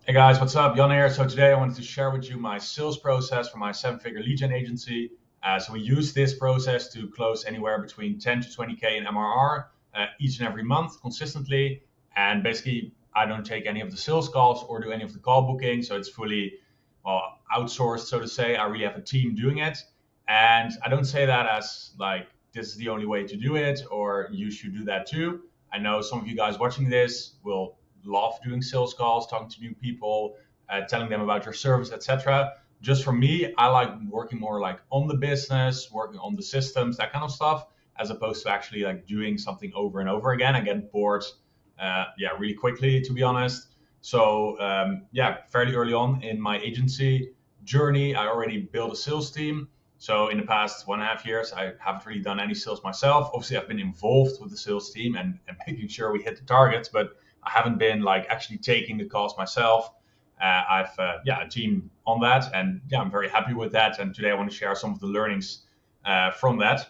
Hey guys, what's up? Jan here. So today I wanted to share with you my sales process for my seven-figure lead gen agency. So we use this process to close anywhere between 10 to 20K in MRR each and every month consistently. And basically, I don't take any of the sales calls or do any of the call booking. So it's fully, well, outsourced, so to say. I really have a team doing it. And I don't say that as like, this is the only way to do it or you should do that too. I know some of you guys watching this will love doing sales calls, talking to new people, telling them about your service, etc. Just for me, I like working more like on the business, working on the systems, that kind of stuff, as opposed to actually like doing something over and over again. I get bored, really quickly, to be honest. So fairly early on in my agency journey, I already built a sales team. So in the past 1.5 years, I haven't really done any sales myself. Obviously, I've been involved with the sales team and making sure we hit the targets, but I haven't been like actually taking the calls myself. I've a team on that, and yeah, I'm very happy with that. And today I want to share some of the learnings from that.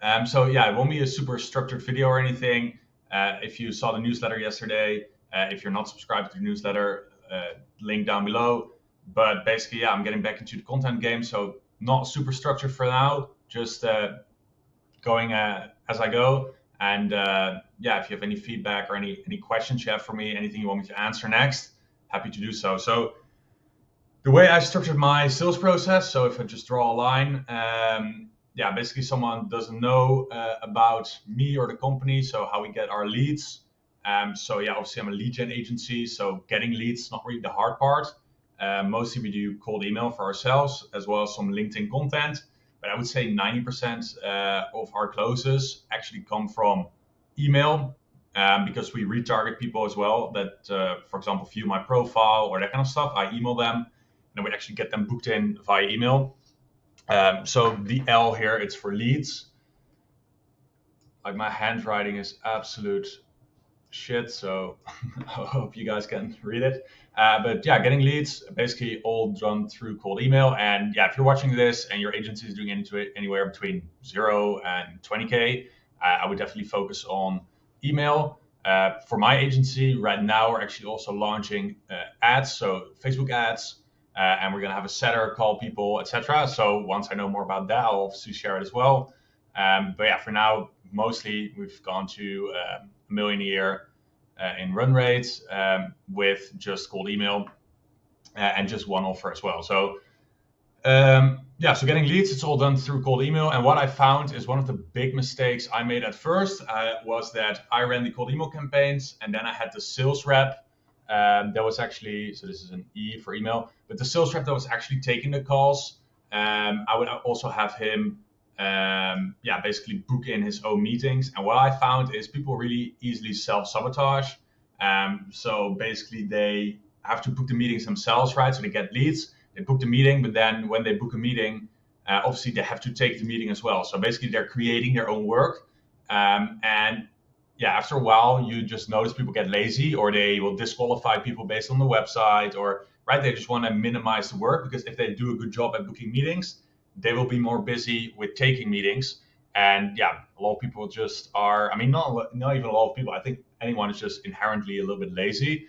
It won't be a super structured video or anything. If you saw the newsletter yesterday, if you're not subscribed to the newsletter, link down below. But basically, yeah, I'm getting back into the content game, so not super structured for now. Just going as I go. And if you have any feedback or any questions you have for me, anything you want me to answer next, happy to do so. So the way I structured my sales process, so if I just draw a line, basically someone doesn't know about me or the company, so how we get our leads. Obviously I'm a lead gen agency, so getting leads is not really the hard part. Mostly we do cold email for ourselves, as well as some LinkedIn content. But I would say 90% of our closes actually come from email, because we retarget people as well that, for example, view my profile or that kind of stuff. I email them, and then we actually get them booked in via email. So the L here, it's for leads. Like my handwriting is absolute shit, so I hope you guys can read it. Getting leads basically all done through cold email. And yeah, if you're watching this and your agency is doing anywhere between 0 and 20K, I would definitely focus on email. For my agency right now, we're actually also launching ads, so Facebook ads, and we're gonna have a setter call people, etc. So once I know more about that, I'll obviously share it as well. For now, mostly we've gone to $1 million a year in run rates, with just cold email and just one offer as well. So getting leads, it's all done through cold email. And what I found is one of the big mistakes I made at first was that I ran the cold email campaigns, and then I had the sales rep that was actually, so this is an E for email, but the sales rep that was actually taking the calls, I would also have him basically book in his own meetings. And what I found is people really easily self-sabotage. So basically they have to book the meetings themselves, right? So they get leads, they book the meeting, but then when they book a meeting, obviously they have to take the meeting as well. So basically they're creating their own work. After a while, you just notice people get lazy, or they will disqualify people based on the website, or right, they just want to minimize the work, because if they do a good job at booking meetings, they will be more busy with taking meetings. And yeah, a lot of people just are, I mean, not even a lot of people, I think anyone is just inherently a little bit lazy,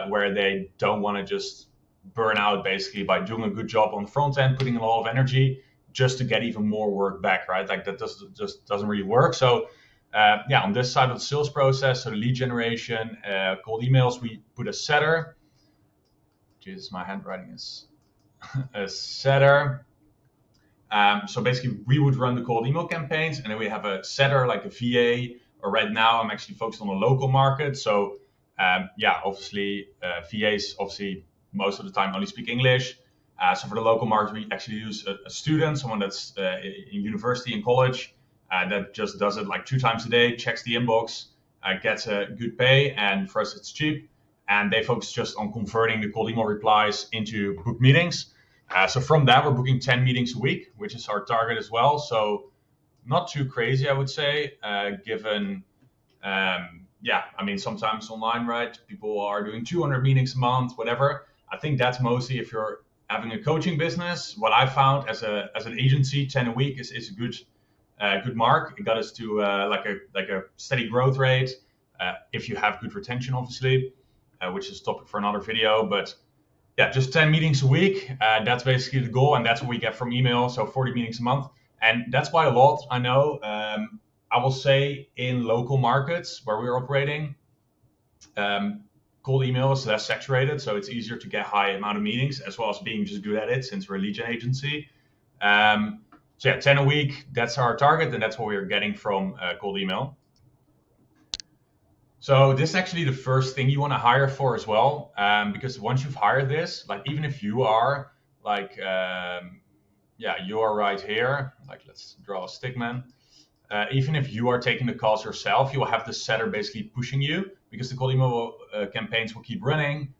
where they don't want to just burn out basically by doing a good job on the front end, putting a lot of energy just to get even more work back, right? Like that just doesn't really work. So on this side of the sales process, so the lead generation, cold emails, we put a setter. Jesus, my handwriting is a setter. So basically, we would run the cold email campaigns, and then we have a setter like a VA. Or right now, I'm actually focused on the local market. So obviously, VAs obviously most of the time only speak English. So for the local market, we actually use a student, someone that's in university and college, that just does it like 2 times a day, checks the inbox, gets a good pay, and for us it's cheap. And they focus just on converting the cold email replies into book meetings. So from that, we're booking 10 meetings a week, which is our target as well. So not too crazy, I would say, given, sometimes online, right? People are doing 200 meetings a month, whatever. I think that's mostly if you're having a coaching business. What I found as an agency, 10 a week is a good mark. It got us to like a steady growth rate, if you have good retention, obviously. which is a topic for another video. But yeah, just 10 meetings a week. That's basically the goal, and that's what we get from email. So 40 meetings a month, and that's quite a lot, I know. I will say in local markets where we're operating, cold email is less saturated, so it's easier to get high amount of meetings, as well as being just good at it since we're a lead gen agency. So yeah, 10 a week, that's our target, and that's what we're getting from cold email. So this is actually the first thing you want to hire for as well, because once you've hired this, like even if you are like, you are right here, like let's draw a stickman. Even if you are taking the calls yourself, you will have the setter basically pushing you, because the cold email campaigns will keep running.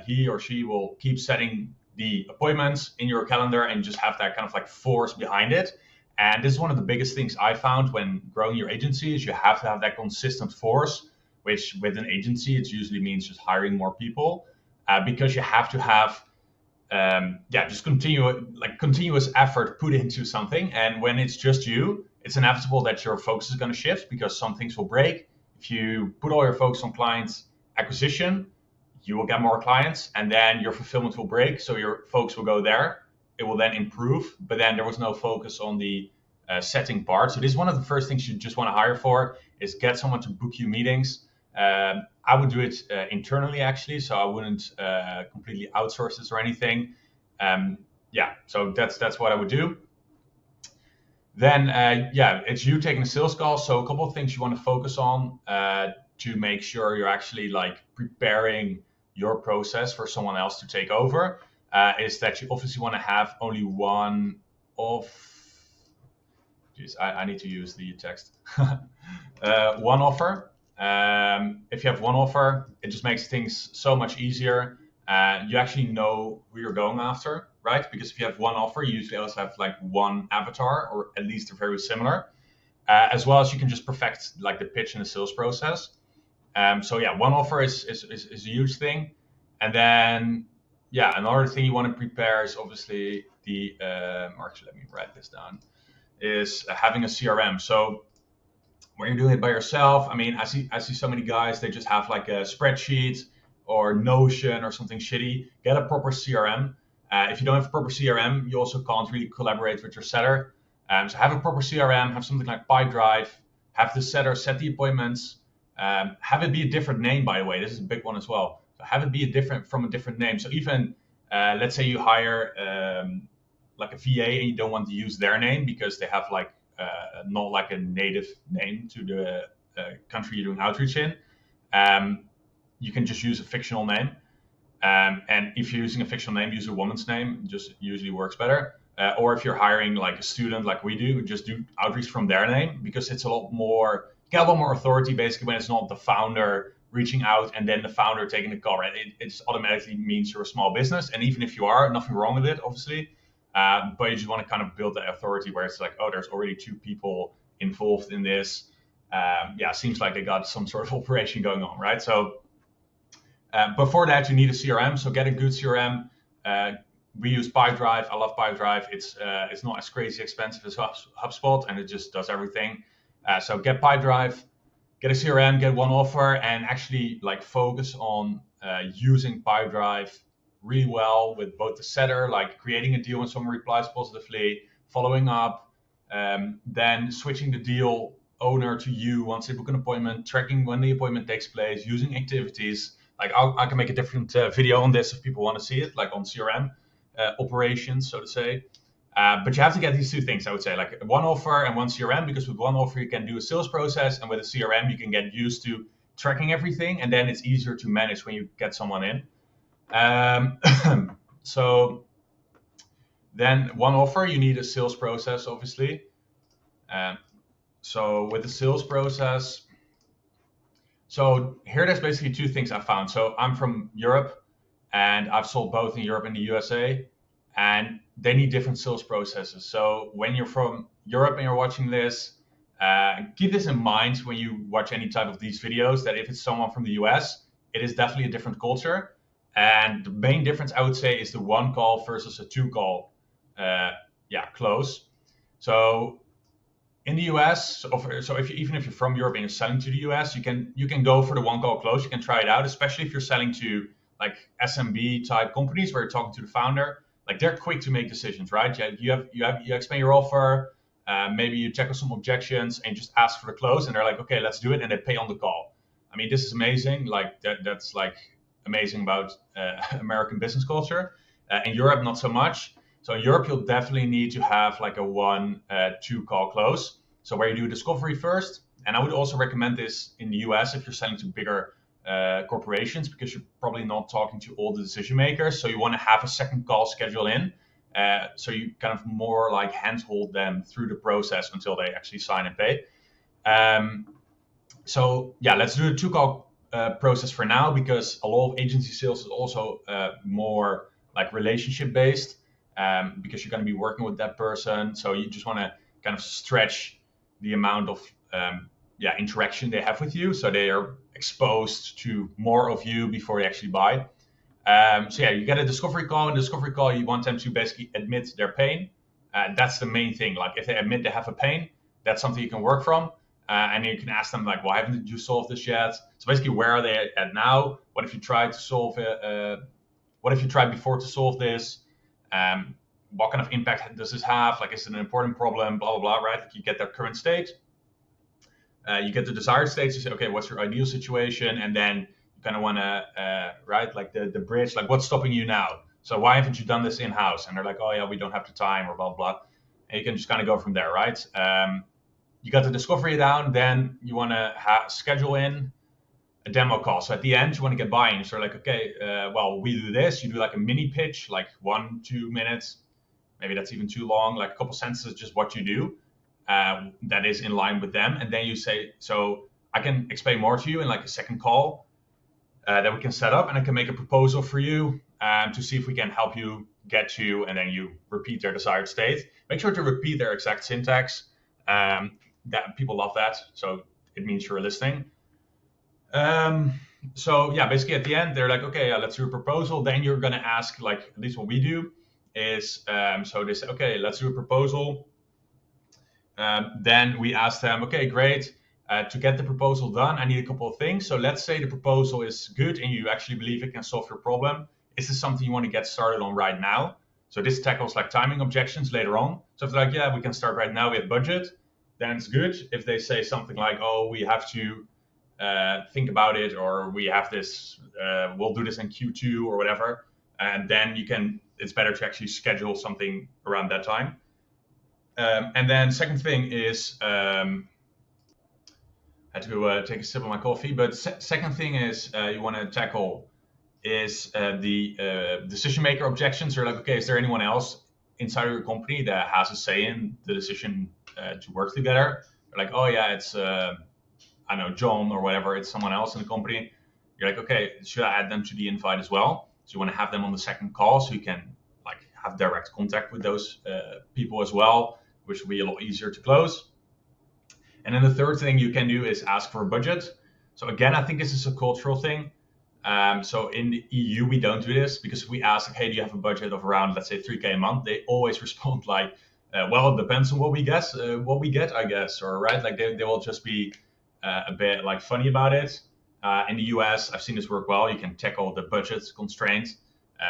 He or she will keep setting the appointments in your calendar and just have that kind of like force behind it. And this is one of the biggest things I found when growing your agency is you have to have that consistent force, which with an agency, it usually means just hiring more people, because you have to have just continuous effort put into something. And when it's just you, it's inevitable that your focus is going to shift because some things will break. If you put all your focus on client acquisition, you will get more clients, and then your fulfillment will break. So your focus will go there. It will then improve, but then there was no focus on the setting part. So this is one of the first things you just want to hire for, is get someone to book you meetings. I would do it internally, actually, so I wouldn't completely outsource this or anything. So that's what I would do. Then, it's you taking a sales call. So a couple of things you want to focus on to make sure you're actually like preparing your process for someone else to take over, is that you obviously want to have only one of... I need to use the text. One offer. If you have one offer, it just makes things so much easier. You actually know who you're going after, right? Because if you have one offer, you usually also have like one avatar, or at least they're very similar. As well as you can just perfect like the pitch and the sales process. One offer is a huge thing. And then, another thing you want to prepare is obviously let me write this down, is having a CRM. So when you're doing it by yourself, I mean, I see so many guys, they just have like a spreadsheet or Notion or something shitty. Get a proper CRM. If you don't have a proper CRM, you also can't really collaborate with your setter. So have a proper CRM, have something like Pipedrive, have the setter set the appointments, have it be a different name, by the way. This is a big one as well. So have it be a different name. So even, let's say you hire like a VA and you don't want to use their name because they have like not like a native name to the country you're doing outreach in. You can just use a fictional name. And if you're using a fictional name, use a woman's name, just usually works better. Or if you're hiring like a student like we do, just do outreach from their name, because it's a lot more, you get a lot more authority basically when it's not the founder reaching out and then the founder taking the call, right? It just automatically means you're a small business. And even if you are, nothing wrong with it, obviously. But you just want to kind of build that authority where it's like, oh, there's already 2 people involved in this. Seems like they got some sort of operation going on, right? So before that, you need a CRM. So get a good CRM. We use Pipedrive. I love Pipedrive. It's not as crazy expensive as HubSpot, and it just does everything. So get Pipedrive, get a CRM, get one offer, and actually like focus on using Pipedrive really well with both the setter, like creating a deal when someone replies positively, following up, then switching the deal owner to you once they book an appointment, tracking when the appointment takes place, using activities. Like I can make a different video on this if people want to see it, like on CRM operations, so to say. But you have to get these 2 things, I would say, like one offer and one CRM, because with one offer you can do a sales process, and with a CRM you can get used to tracking everything, and then it's easier to manage when you get someone in. So then one offer, you need a sales process, obviously. So with the sales process, so here there's basically 2 things I found. So I'm from Europe, and I've sold both in Europe and the USA, and they need different sales processes. So when you're from Europe and you're watching this, keep this in mind when you watch any type of these videos, that if it's someone from the US, it is definitely a different culture. And the main difference, I would say, is the 1 call versus a 2 call close. So in the US, so even if you're from Europe and you're selling to the US, you can go for the one call close. You can try it out, especially if you're selling to like SMB type companies where you're talking to the founder. Like they're quick to make decisions, right? You explain your offer, maybe you check on some objections and just ask for the close, and they're like, okay, let's do it, and they pay on the call. I mean, this is amazing. Like that's like amazing about American business culture. In Europe, not so much. So in Europe, you'll definitely need to have like a 1-2 call close. So where you do discovery first, and I would also recommend this in the US if you're selling to bigger corporations, because you're probably not talking to all the decision makers. So you want to have a second call scheduled in. So you kind of more like handhold them through the process until they actually sign and pay. So yeah, let's do the 2 call process for now, because a lot of agency sales is also more like relationship based, because you're going to be working with that person. So you just want to kind of stretch the amount of interaction they have with you, so they are exposed to more of you before they actually buy. So yeah, you get a discovery call. In the discovery call, you want them to basically admit their pain. That's the main thing. Like if they admit they have a pain, that's something you can work from. And you can ask them like, why haven't you solved this yet? So basically, where are they at now? What if you tried to solve it? What if you tried before to solve this? What kind of impact does this have? Like, is it an important problem? Blah, blah, blah, right? Like you get their current state. You get the desired state. You say, okay, what's your ideal situation? And then you kind of want to, right, like the bridge, like what's stopping you now? So why haven't you done this in-house? And they're like, oh yeah, we don't have the time, or blah, blah, blah. And you can just kind of go from there, right? You got the discovery down, then you want to schedule in a demo call. So at the end, you want to get buy-in. So like, okay, well, we do this. You do like a mini pitch, like 1-2 minutes. Maybe that's even too long, like a couple sentences, just what you do that is in line with them. And then you say, so I can explain more to you in like a second call that we can set up, and I can make a proposal for you to see if we can help you get to, and then you repeat their desired state. Make sure to repeat their exact syntax. That people love that, so it means you're listening. So yeah, basically at the end, they're like, okay, let's do a proposal. Then you're gonna ask, like, at least what we do is, so they say, okay, let's do a proposal. Then we ask them, okay, great. To get the proposal done, I need a couple of things. So let's say the proposal is good and you actually believe it can solve your problem. Is this something you want to get started on right now? So this tackles like timing objections later on. So if they're like, yeah, we can start right now, we have budget, then it's good. If they say something like, oh, we have to think about it, or we have this, we'll do this in Q2 or whatever, and then it's better to actually schedule something around that time. And then second thing is, I had to take a sip of my coffee, but second thing is you want to tackle is the decision maker objections. Or like, okay, is there anyone else inside of your company that has a say in the decision to work together? They're like, oh yeah, it's I don't know, John or whatever, it's someone else in the company. You're like, okay, should I add them to the invite as well? So you want to have them on the second call so you can like have direct contact with those people as well, which will be a lot easier to close. And then the third thing you can do is ask for a budget. So again, I think this is a cultural thing. So in the EU, we don't do this, because if we ask, hey, do you have a budget of around, let's say, 3K a month? They always respond like, well, it depends on what we get, I guess, or right? Like they will just be a bit like funny about it. In the US, I've seen this work well. You can tackle the budget constraints.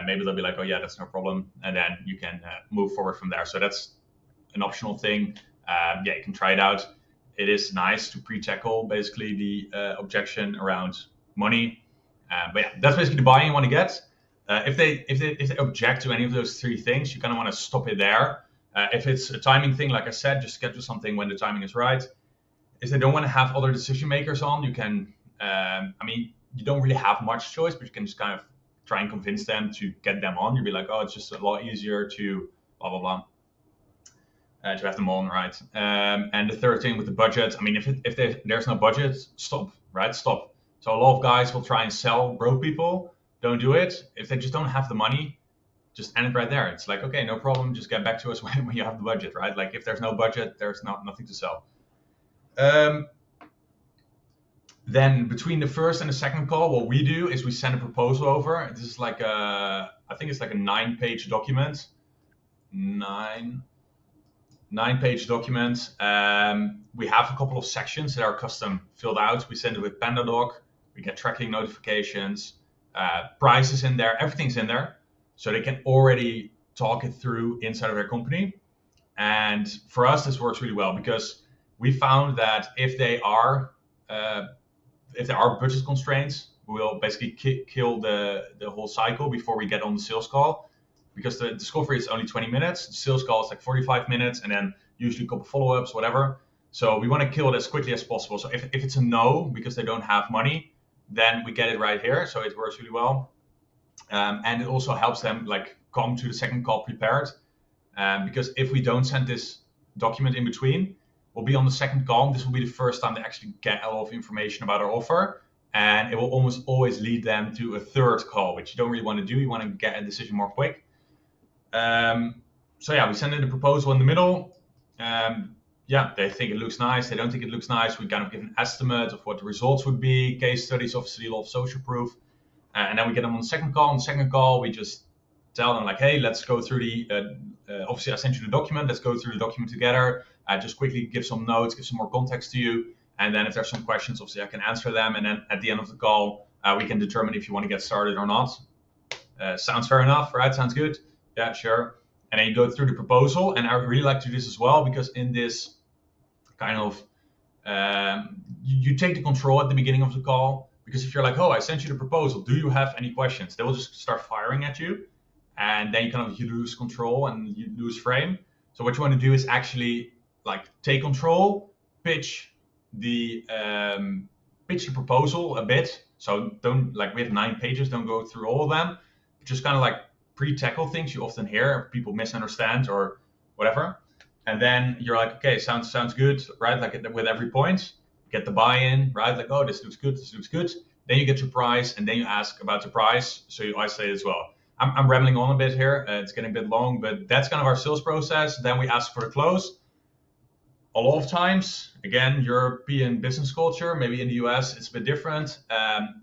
Maybe they'll be like, oh yeah, that's no problem. And then you can move forward from there. So that's an optional thing. Yeah, you can try it out. It is nice to pre-tackle basically the objection around money. But yeah, that's basically the buy-in you want to get. If they object to any of those three things, you kind of want to stop it there. If it's a timing thing, like I said, just schedule something when the timing is right. If they don't want to have other decision makers on, you can, you don't really have much choice, but you can just kind of try and convince them to get them on. You'll be like, oh, it's just a lot easier to blah, blah, blah. To have them on, right? And the third thing with the budget, if there's no budget, stop, right? Stop. So a lot of guys will try and sell broke people. Don't do it. If they just don't have the money, just end it right there. It's like, okay, no problem. Just get back to us when you have the budget, right? Like if there's no budget, there's nothing to sell. Then between the first and the second call, what we do is we send a proposal over. This is like I think it's like a 9-page document. 9-page document. We have a couple of sections that are custom filled out. We send it with PandaDoc. We get tracking notifications, prices in there, everything's in there. So they can already talk it through inside of their company. And for us, this works really well because we found that if there are budget constraints, we'll basically kill the whole cycle before we get on the sales call, because the discovery is only 20 minutes, the sales call is like 45 minutes, and then usually a couple follow-ups, whatever. So we want to kill it as quickly as possible. So if it's a no because they don't have money, then we get it right here. So it works really well. And it also helps them like come to the second call prepared. Because if we don't send this document in between, we'll be on the second call. And this will be the first time they actually get a lot of information about our offer. And it will almost always lead them to a third call, which you don't really want to do. You want to get a decision more quick. So yeah, we send in the proposal in the middle. Yeah, they think it looks nice. They don't think it looks nice. We kind of give an estimate of what the results would be. Case studies, obviously, a lot of social proof. And then we get them on the second call. On the second call, we just tell them like, hey, let's go through the, obviously I sent you the document. Let's go through the document together. Just quickly give some notes, give some more context to you. And then if there's some questions, obviously I can answer them. And then at the end of the call, we can determine if you want to get started or not. Sounds fair enough, right? Sounds good. Yeah, sure. And then you go through the proposal. And I really like to do this as well, because in this kind of, you take the control at the beginning of the call. Because if you're like, oh, I sent you the proposal, do you have any questions? They will just start firing at you. And then you lose control and you lose frame. So what you want to do is actually like take control, pitch the proposal a bit. So don't, like, we have 9 pages, don't go through all of them. Just kind of like pre-tackle things you often hear people misunderstand or whatever. And then you're like, okay, sounds good, right? Like with every point, get the buy-in, right? Like, oh, this looks good, this looks good. Then you get your price, and then you ask about the price. So you isolate as well. I'm rambling on a bit here. It's getting a bit long, but that's kind of our sales process. Then we ask for the close. A lot of times, again, European business culture, maybe in the US, it's a bit different.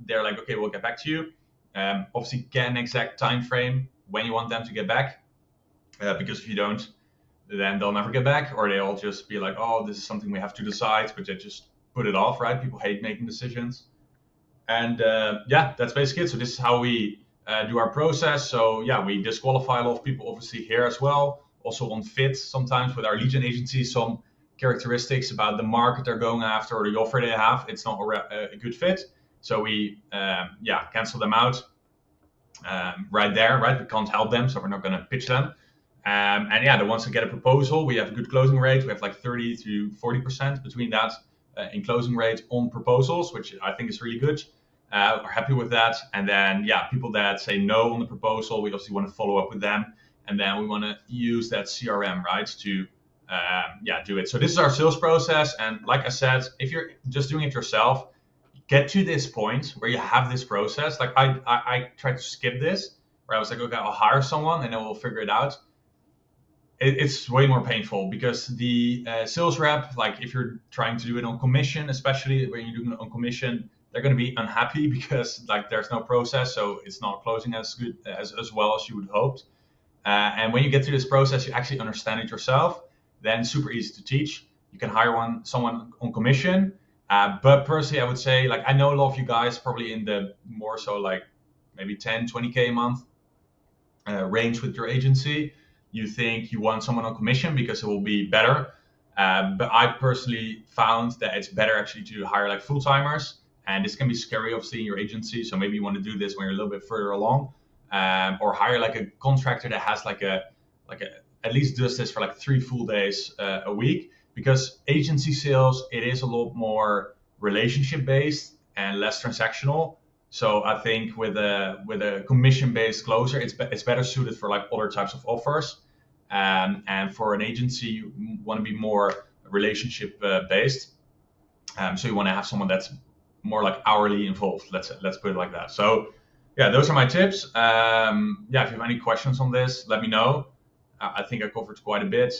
They're like, okay, we'll get back to you. Obviously, get an exact time frame when you want them to get back. Because if you don't, then they'll never get back, or they'll just be like, oh, this is something we have to decide, but they just put it off, right? People hate making decisions. And yeah, that's basically it. So this is how we do our process. So yeah, we disqualify a lot of people, obviously, here as well. Also on fit, sometimes with our lead gen agency, some characteristics about the market they're going after or the offer they have, it's not a good fit. So we cancel them out right there, right? We can't help them, so we're not going to pitch them. And yeah, the ones that get a proposal, we have a good closing rate. We have like 30 to 40% between that in closing rate on proposals, which I think is really good. We're happy with that. And then, yeah, people that say no on the proposal, we obviously want to follow up with them. And then we want to use that CRM, right, to do it. So this is our sales process. And like I said, if you're just doing it yourself, get to this point where you have this process. Like I tried to skip this, where I was like, okay, I'll hire someone and then we'll figure it out. It's way more painful because the sales rep, like if you're trying to do it on commission, especially when you're doing it on commission, they're going to be unhappy because like there's no process, so it's not closing as good as well as you would hoped. And when you get through this process, you actually understand it yourself. Then super easy to teach. You can hire someone on commission. But personally, I would say, like, I know a lot of you guys probably in the more so like maybe 10, 20K a month range with your agency. You think you want someone on commission because it will be better. But I personally found that it's better actually to hire like full-timers. And this can be scary, obviously, in your agency. So maybe you want to do this when you're a little bit further along, or hire like a contractor that has like a at least does this for like 3 full days a week. Because agency sales, it is a lot more relationship based and less transactional. So I think with a commission based closer, it's better suited for like other types of offers. And for an agency, you want to be more relationship based. So you want to have someone that's more like hourly involved. Let's put it like that. So yeah, those are my tips. If you have any questions on this, let me know. I think I covered quite a bit.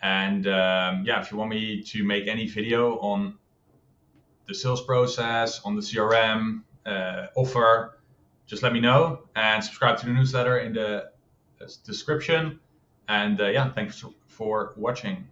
And if you want me to make any video on the sales process, on the CRM offer, just let me know and subscribe to the newsletter in the description. And thanks for watching.